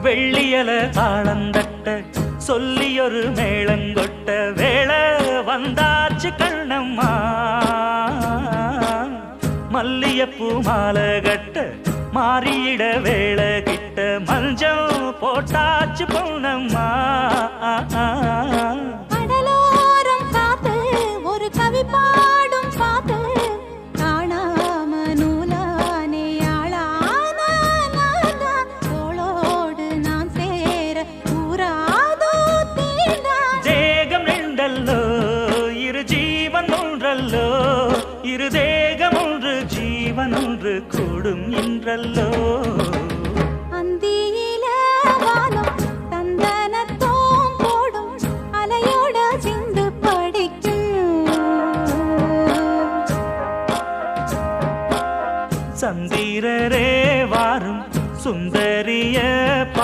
வெள்ளியல தாளந்தட்ட சொல்லியொரு மேளங்கொட்ட வேளை வந்தாச்சு கண்ணம்மா மல்லியப்பூ மாலை கட்ட மாறியிட வேளை கிட்ட மஞ்சள் போட்டாச்சு பொன்னம்மா கடலோரம் காத்து ஒரு கவி பாடும் பாத்து காணாம நூலானே ஆளான தோளோடு நான் சேர கூறாதோ தீண்டா தேகம் ரெண்டல்லோ இரு ஜீவன் ஒன்றல்லோ இரு தேகம் ஒன்று ஜீவன் ஒன்று கூடும் என்றல்லோ